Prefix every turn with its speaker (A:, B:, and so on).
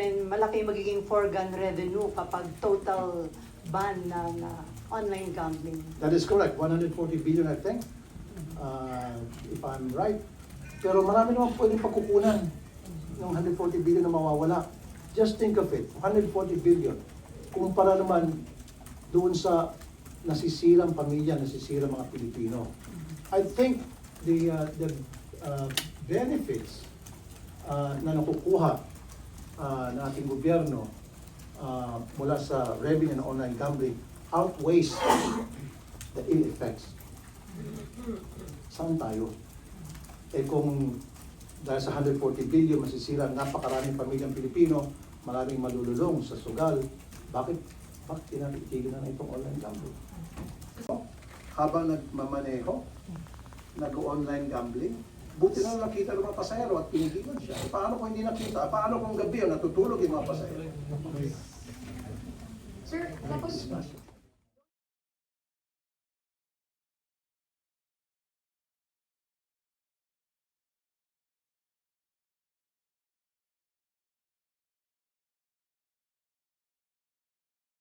A: rin malaki magiging foregone revenue kapag total ban ng online gambling.
B: That is correct, 140 billion I think, if I'm right. Pero marami naman pwedeng pagkukunan ng 140 billion na mawawala. Just think of it, 140 billion. Kumpara naman doon sa nasisirang pamilya, nasisirang mga Pilipino. I think the benefits na nakukuha ng ating gobyerno mula sa revenue ng online gambling outweighs the ill effects. Saan tayo? Eh kung dahil sa 140 billion masisira napakaraming pamilyang Pilipino, maraming malululong sa sugal, bakit tinatitigil na itong online gambling? Habang nagmamaneho, nag-online gambling, buti na nakita ng mga pasahero at pinigilan siya. E paano kung hindi nakita? Paano kung gabi natutulog yung mga pasahero?
C: Sir, tapos